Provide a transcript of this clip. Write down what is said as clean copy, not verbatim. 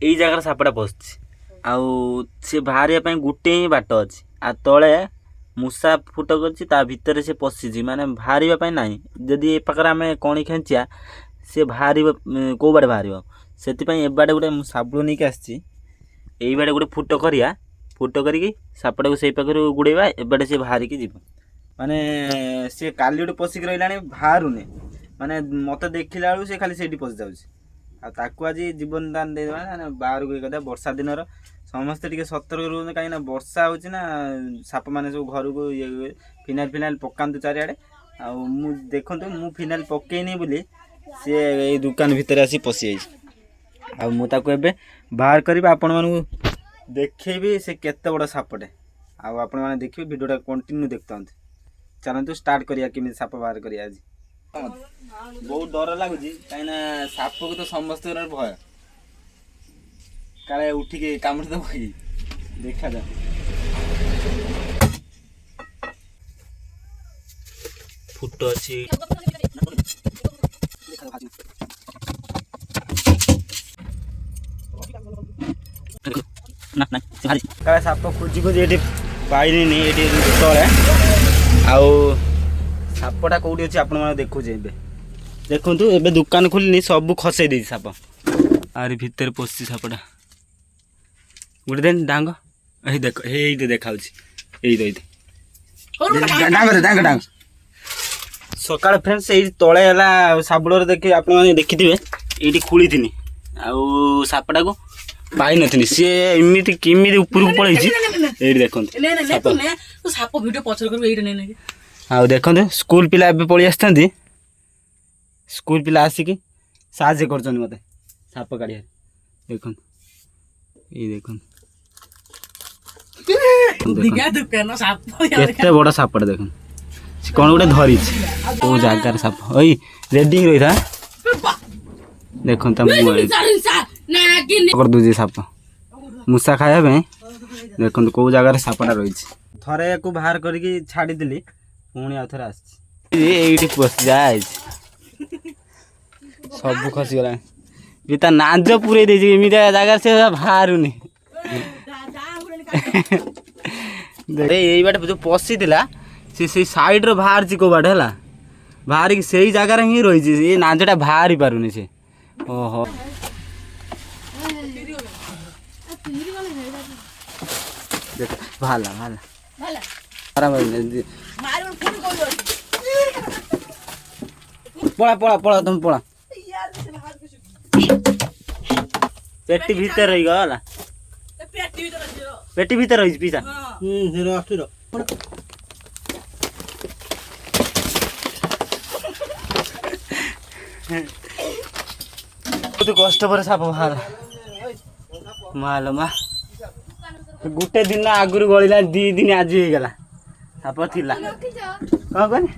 ଏଇ ଜାଗାରେ ସାପଟା ପଶିଛି। ଆଉ ସେ ବାହାରିବା ପାଇଁ ଗୋଟେ ହିଁ ବାଟ ଅଛି। ଆଉ ତଳେ ମୂଷା ଫୁଟ କରିଛି, ତା ଭିତରେ ସେ ପଶିଛି, ମାନେ ବାହାରିବା ପାଇଁ ନାହିଁ। ଯଦି ଏ ପାଖରେ ଆମେ କଣି ଖେଞ୍ଚିଆ ସେ ବାହାରିବ, କେଉଁ ବାଟେ ବାହାରିବ। ସେଥିପାଇଁ ଏ ବାଟେ ଗୋଟେ ମୁଁ ଶାବଳ ନେଇକି ଆସିଛି। ଏଇ ବାଟେ ଗୋଟେ ଫୁଟ କରିବା, ଫୁଟ କରିକି ସାପଟାକୁ ସେଇ ପାଖରୁ ଗୁଡ଼େଇବା, ଏବାଟେ ସେ ବାହାରିକି ଯିବ। ମାନେ ସେ କାଲି ଗୋଟେ ପଶିକି ରହିଲାଣି, ବାହାରୁନି। ମାନେ ମୋତେ ଦେଖିଲା ବେଳକୁ ସେ ଖାଲି ସେଇଠି ପଶି ଯାଉଛି। ଆଉ ତାକୁ ଆଜି ଜୀବନ ଦାନ ଦେଇଦେବା, ମାନେ ବାହାରକୁ ଇଏ କରିଦେବା। ବର୍ଷା ଦିନର ସମସ୍ତେ ଟିକେ ସତର୍କ ରୁହନ୍ତୁ, କାହିଁକିନା ବର୍ଷା ହେଉଛି ନା, ସାପମାନେ ସବୁ ଘରକୁ ଇଏ ଫିନାଇଲ୍ ପକାନ୍ତୁ ଚାରିଆଡ଼େ। ଆଉ ମୁଁ ଦେଖନ୍ତୁ, ମୁଁ ଫିନାଇଲ୍ ପକେଇନି ବୋଲି ସିଏ ଏଇ ଦୋକାନ ଭିତରେ ଆସି ପଶିଯାଇଛି। ଆଉ ମୁଁ ତାକୁ ଏବେ ବାହାର କରିବି, ଆପଣମାନଙ୍କୁ ଦେଖେଇବି ସେ କେତେ ବଡ଼ ସାପଟେ। ଆଉ ଆପଣମାନେ ଦେଖିବେ, ଭିଡ଼ିଓଟା କଣ୍ଟିନ୍ୟୁ ଦେଖୁଥାନ୍ତୁ। ଚାଲନ୍ତୁ ଷ୍ଟାର୍ଟ କରିବା କେମିତି ସାପ ବାହାର କରିବା ଆଜି। ବହୁତ ଡର ଲାଗୁଛି, କାହିଁକିନା ସାପକୁ ତ ସମସ୍ତଙ୍କର ଭୟ, କାଳେ ଉଠିକି କାମୁଡ଼ି ଦେବ କି। ଦେଖାଯାଉ। ଫୁଟ ଅଛି, କାଳେ ସାପ ଖୋଜି ଖୋଜି ଏଠି ପାଇଲିନି, ଏଠି ତଳେ। ଆଉ ସାପଟା କେଉଁଠି ଅଛି ଆପଣମାନେ ଦେଖୁଛି ଏବେ। ଦେଖନ୍ତୁ ଏବେ ଦୋକାନ ଖୋଲିନି, ସବୁ ଖସେଇ ଦେଇଛି ସାପ। ଆହୁରି ଭିତରେ ପଶିଛି ସାପଟା। ଗୋଟେ ଦେନ ଡାଙ୍ଗ, ଏଇ ଦେଖ, ଏଇଠି ଦେଖାଉଛି। ଏଇଠି ଡାଙ୍ଗ। ସକାଳେ ଫ୍ରେଣ୍ଡସ୍ ଏଇ ତଳେ ହେଲା ଶାବଳରେ ଆପଣମାନେ ଦେଖିଥିବେ, ଏଇଠି ଖୋଳିଥିନି। ଆଉ ସାପଟାକୁ ପାଇନଥିଲି, ସିଏ ଏମିତି କେମିତି ଉପରକୁ ପଳେଇଛି। ଏଇଠି ଦେଖନ୍ତୁ ସାପ ଭିଡ଼ିଓ ପଛରେ କରିବୁ। ଏଇଠି ନେଇ ଆଉ ଦେଖନ୍ତୁ, ସ୍କୁଲ ପିଲା ଏବେ ପଳେଇ ଆସିଛନ୍ତି। ସ୍କୁଲ ପିଲା ଆସିକି ସାହାଯ୍ୟ କରୁଛନ୍ତି ମୋତେ ସାପ କାଢ଼ିବାରେ। ଦେଖନ୍ତୁ, ଏଇ ଦେଖନ୍ତୁ କେତେ ବଡ଼ ସାପଟା। ଦେଖନ୍ତୁ ସେ କ'ଣ ଗୋଟେ ଧରିଛି। କେଉଁ ଜାଗାରେ ସାପ, ଏଇ ରେଡି ରହିଥା। ଦେଖନ୍ତୁ ତା ମୁହଁ କରିଦେଉଛି ସାପ ମୂଷା ଖାଇବା ପାଇଁ। ଦେଖନ୍ତୁ କେଉଁ ଜାଗାରେ ସାପଟା ରହିଛି। ଥରେ ୟାକୁ ବାହାର କରିକି ଛାଡ଼ିଥିଲି, ପୁଣି ଆଉ ଥରେ ଆସିଛି। ଏଇଠି ଯାଇଛି, ସବୁ ଖସିଗଲାଣି। ବି ତା ନାଞ୍ଜ ପୁରେଇ ଦେଇଛି ଏମିତିଆ ଜାଗାରେ, ସେ ବାହାରୁନି। ଏଇ ବାଟେ ଯୋଉ ପଶିଥିଲା, ସେ ସେଇ ସାଇଡ୍ରେ ବାହାରିଛି କେଉଁ ବାଟେ ହେଲା, ବାହାରିକି ସେଇ ଜାଗାରେ ହିଁ ରହିଛି। ଏ ନାଞ୍ଜଟା ବାହାରି ପାରୁନି ସେ। ଓହୋ, ବାହାରିଲା। ପଳା ତମେ ପଳା। ପେଟି ଭିତରେ ରହିଗଲା, ପେଟି ଭିତରେ ରହିଛି ପିସା। ବହୁତ କଷ୍ଟ ପରେ ସାପ ବାହାରିଲା। ମା ଗୋଟେ ଦିନ ଆଗରୁ ଗଳିଲା, 2 ଦିନ ଆଜି ହେଇଗଲା। ସାପ ଥିଲା, କ'ଣ କହନି।